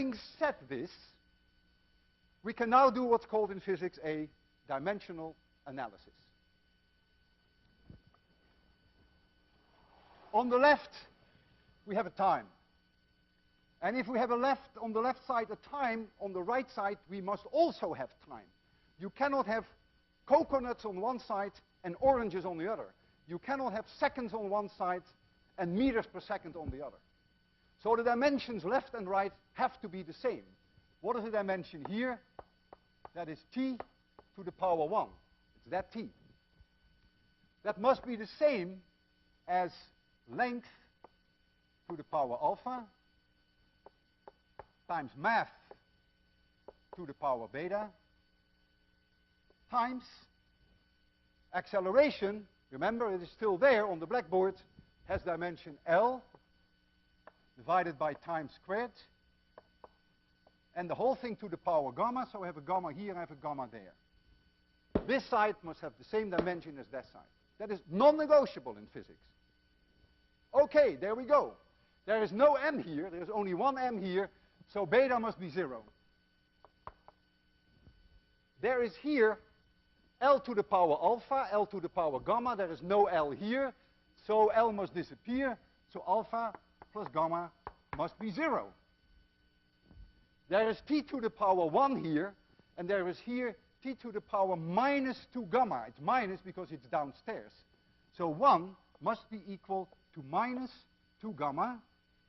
Having said this, we can now do what's called in physics a dimensional analysis. On the left, we have a time. And if we have on the left side a time, on the right side we must also have time. You cannot have coconuts on one side and oranges on the other. You cannot have seconds on one side and meters per second on the other. So the dimensions left and right have to be the same. What is the dimension here? That is t to the power 1. It's that t. That must be the same as length to the power alpha times mass to the power beta times acceleration. Remember, it is still there on the blackboard, has dimension L divided by time squared, and the whole thing to the power gamma. So I have a gamma here, I have a gamma there. This side must have the same dimension as that side. That is non-negotiable in physics. Okay, there we go. There is no m here, there is only one m here, so beta must be 0. There is here L to the power alpha, L to the power gamma. There is no L here, so L must disappear. So alpha plus gamma must be 0. There is t to the power 1 here, and there is here t to the power minus 2 gamma. It's minus because it's downstairs. So 1 must be equal to minus 2 gamma.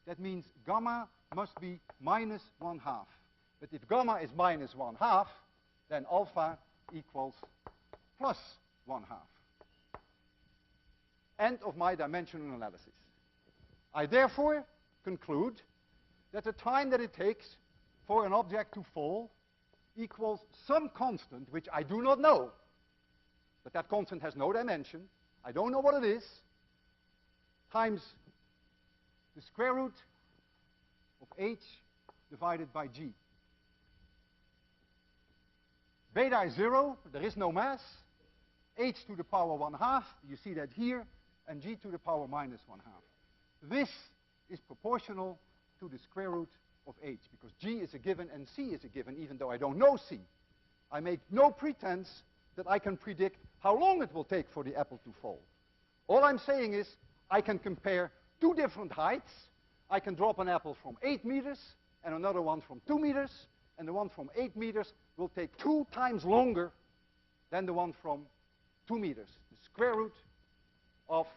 That means gamma must be minus 1/2. But if gamma is minus 1/2, then alpha equals plus 1/2. End of my dimensional analysis. I therefore conclude that the time that it takes for an object to fall equals some constant, which I do not know. But that constant has no dimension. I don't know what it is, times the square root of h divided by g. Beta is 0, there is no mass. H to the power 1/2, you see that here, and g to the power minus 1/2. This is proportional to the square root of h, because g is a given and c is a given, even though I don't know c. I make no pretense that I can predict how long it will take for the apple to fall. All I'm saying is I can compare two different heights. I can drop an apple from 8 meters and another one from 2 meters, and the one from 8 meters will take 2 times longer than the one from 2 meters. The square root of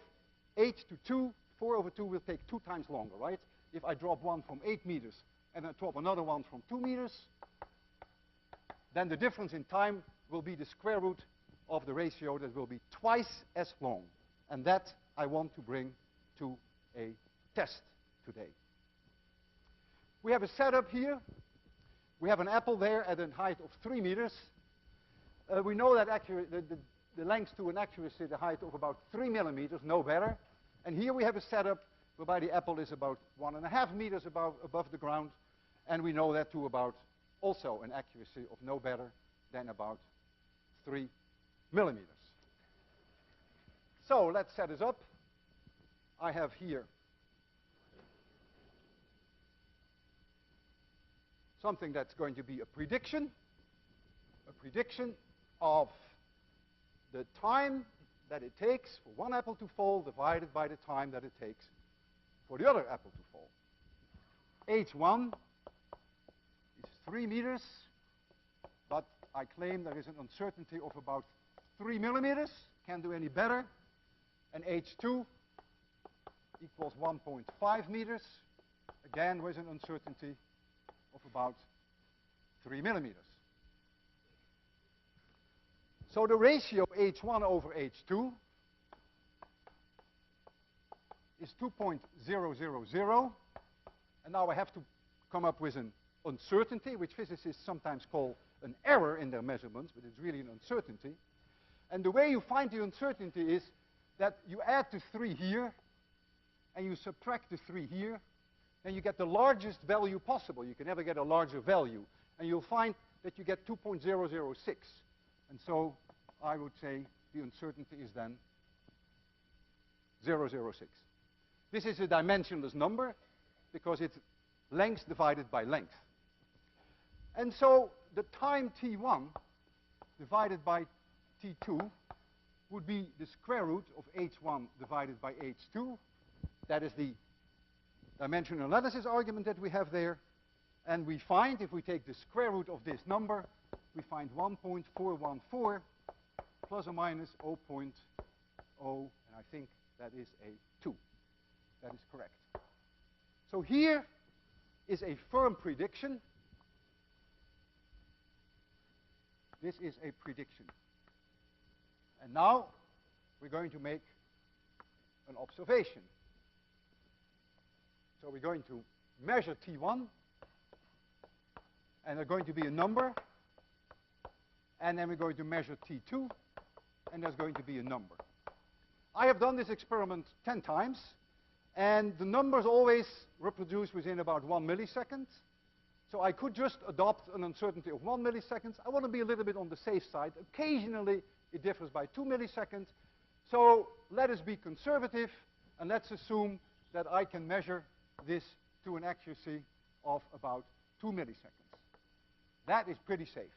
8 to 2, 4 over 2 will take 2 times longer, right? If I drop one from 8 meters and I drop another one from 2 meters, then the difference in time will be the square root of the ratio that will be twice as long. And that I want to bring to a test today. We have a setup here. We have an apple there at a height of 3 meters. We know that the length to an accuracy, the height of about 3 millimeters, no better. And here we have a setup whereby the apple is about 1.5 meters above the ground. And we know that to about also an accuracy of no better than about 3 millimeters. So let's set this up. I have here something that's going to be a prediction of the time that it takes for one apple to fall divided by the time that it takes for the other apple to fall. H1 is 3 meters, but I claim there is an uncertainty of about 3 millimeters. Can't do any better. And H2 equals 1.5 meters, again with an uncertainty of about 3 millimeters. So the ratio H1 over H2 is 2.000, and now I have to come up with an uncertainty, which physicists sometimes call an error in their measurements, but it's really an uncertainty. And the way you find the uncertainty is that you add the 3 here, and you subtract the 3 here, and you get the largest value possible. You can never get a larger value. And you'll find that you get 2.006. And so I would say the uncertainty is then 0.06. This is a dimensionless number because it's length divided by length. And so the time t1 divided by t2 would be the square root of h1 divided by h2. That is the dimensional analysis argument that we have there. And we find, if we take the square root of this number, we find 1.414 plus or minus 0.0, and I think that is a 2. That is correct. So here is a firm prediction. This is a prediction. And now we're going to make an observation. So we're going to measure T1, and there's going to be a number, and then we're going to measure T2, and there's going to be a number. I have done this experiment 10 times, and the numbers always reproduce within about 1 millisecond. So I could just adopt an uncertainty of 1 millisecond. I want to be a little bit on the safe side. Occasionally, it differs by 2 milliseconds. So let us be conservative, and let's assume that I can measure this to an accuracy of about 2 milliseconds. That is pretty safe.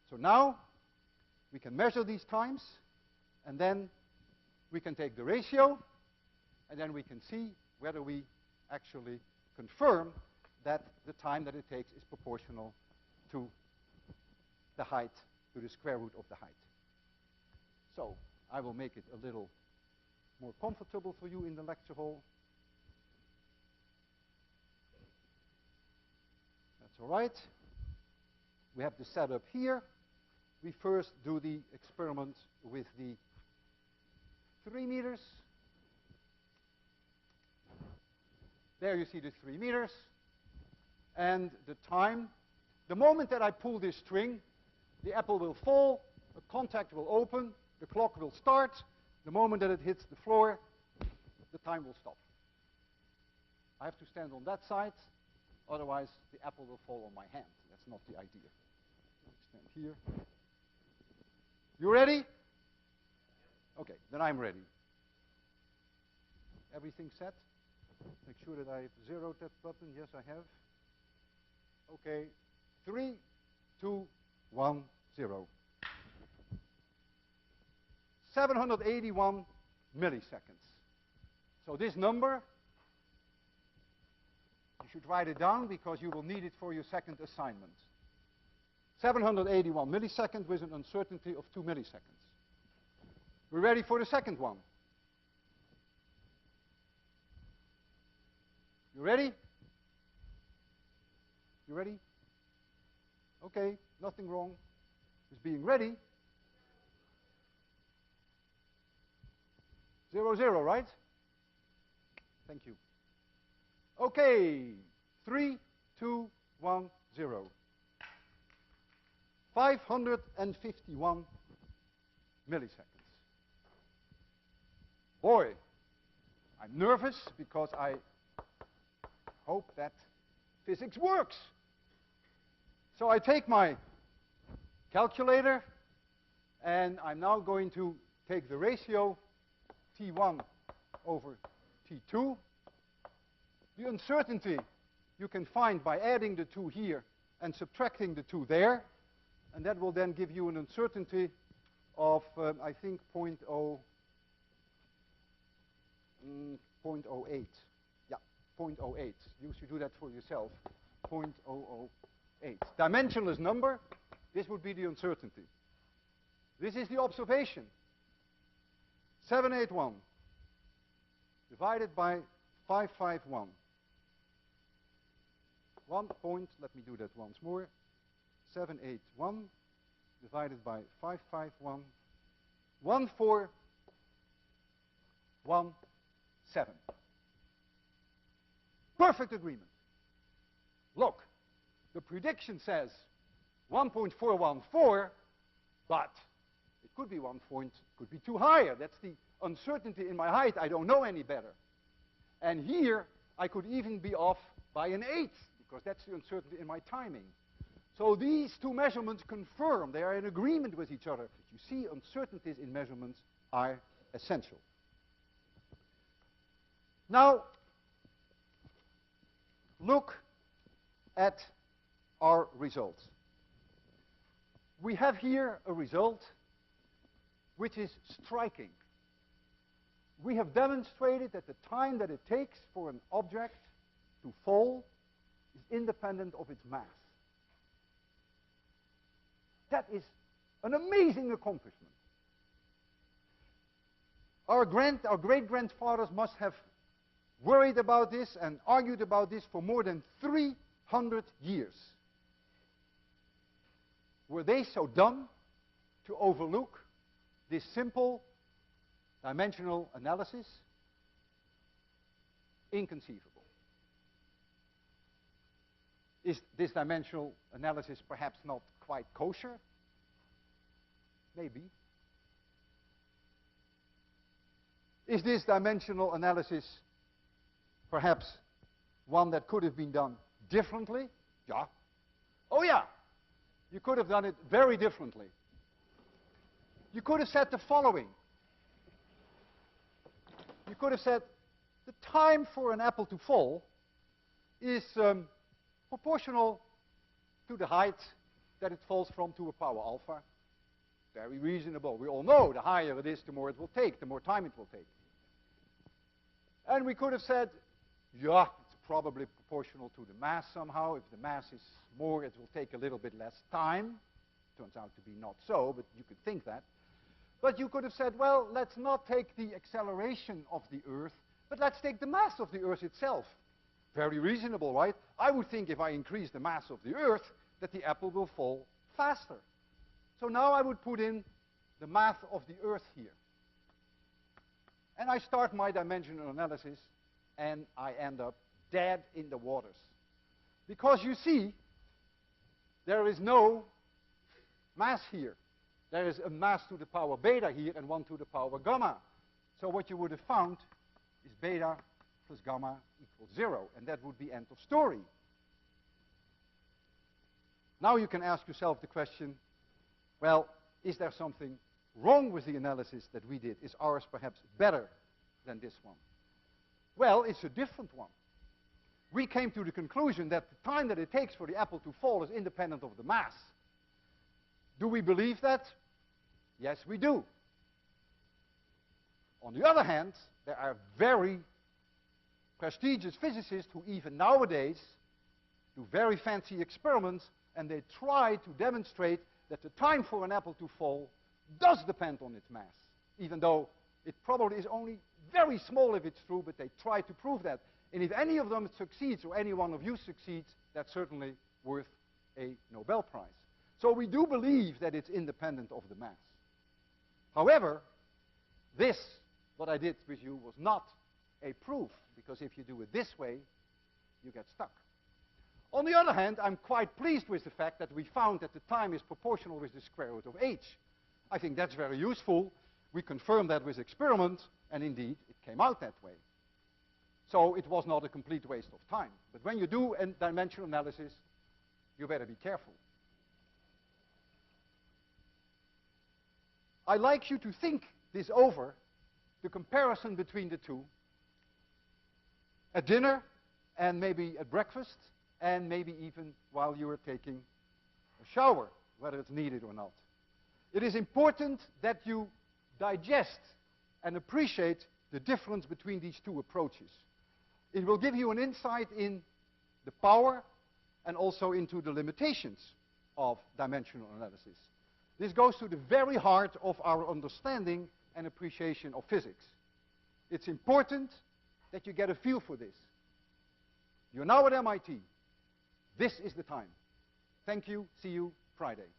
So now we can measure these times, and then we can take the ratio, and then we can see whether we actually confirm that the time that it takes is proportional to the height, to the square root of the height. So I will make it a little more comfortable for you in the lecture hall. That's all right. We have the setup here. We first do the experiment with the 3 meters. There you see the 3 meters. And the time, the moment that I pull this string, the apple will fall, a contact will open, the clock will start. The moment that it hits the floor, the time will stop. I have to stand on that side, otherwise the apple will fall on my hand. That's not the idea. Stand here. You ready? Okay, then I'm ready. Everything set? Make sure that I've zeroed that button. Yes, I have. Okay, 3, 2, 1, 0. 781 milliseconds. So this number, you should write it down because you will need it for your second assignment. 781 milliseconds with an uncertainty of 2 milliseconds. We're ready for the second one. You ready? You ready? Okay, nothing wrong with being ready. 0, 0, right? Thank you. Okay, 3, 2, 1, 0. 551 milliseconds. Boy, I'm nervous because I hope that physics works. So I take my calculator, and I'm now going to take the ratio T1 over T2. The uncertainty you can find by adding the 2 here and subtracting the 2 there, and that will then give you an uncertainty of, I think, 0.08. Yeah, 0.08. You should do that for yourself. 0.008. Dimensionless number, this would be the uncertainty. This is the observation. 781 divided by 551. 1 point, let me do that once more. 781 divided by 551. 1417. Perfect agreement. Look, the prediction says 1.414, but it could be 1 point, could be 2 higher. That's the uncertainty in my height. I don't know any better. And here, I could even be off by an 8, because that's the uncertainty in my timing. So these 2 measurements confirm they are in agreement with each other. You see, uncertainties in measurements are essential. Now, look at our results. We have here a result which is striking. We have demonstrated that the time that it takes for an object to fall is independent of its mass. That is an amazing accomplishment. Our great-grandfathers must have worried about this and argued about this for more than 300 years. Were they so dumb to overlook this simple dimensional analysis? Inconceivable. Is this dimensional analysis perhaps not quite kosher? Maybe. Is this dimensional analysis perhaps one that could have been done differently? Yeah. Oh yeah. You could have done it very differently. You could have said the following. You could have said the time for an apple to fall is proportional to the height that it falls from to a power alpha. Very reasonable. We all know the higher it is, the more it will take, the more time it will take. And we could have said, yeah, it's probably proportional to the mass somehow. If the mass is more, it will take a little bit less time. Turns out to be not so, but you could think that. But you could have said, well, let's not take the acceleration of the Earth, but let's take the mass of the Earth itself. Very reasonable, right? I would think if I increase the mass of the Earth, that the apple will fall faster. So now I would put in the mass of the Earth here. And I start my dimensional analysis, and I end up dead in the waters. Because you see, there is no mass here. There is a mass to the power beta here and one to the power gamma. So what you would have found is beta plus gamma equals 0. And that would be end of story. Now you can ask yourself the question, well, is there something wrong with the analysis that we did? Is ours perhaps better than this one? Well, it's a different one. We came to the conclusion that the time that it takes for the apple to fall is independent of the mass. Do we believe that? Yes, we do. On the other hand, there are very prestigious physicists who even nowadays do very fancy experiments, and they try to demonstrate that the time for an apple to fall does depend on its mass, even though it probably is only very small if it's true, but they try to prove that. And if any of them succeeds, or any one of you succeeds, that's certainly worth a Nobel Prize. So we do believe that it's independent of the mass. However, this, what I did with you, was not a proof, because if you do it this way, you get stuck. On the other hand, I'm quite pleased with the fact that we found that the time is proportional with the square root of h. I think that's very useful. We confirmed that with experiment, and indeed, it came out that way. So it was not a complete waste of time. But when you do a dimensional analysis, you better be careful. I'd like you to think this over, the comparison between the two, at dinner, and maybe at breakfast, and maybe even while you are taking a shower, whether it's needed or not. It is important that you digest and appreciate the difference between these two approaches. It will give you an insight in the power and also into the limitations of dimensional analysis. This goes to the very heart of our understanding and appreciation of physics. It's important that you get a feel for this. You're now at MIT. This is the time. Thank you. See you Friday.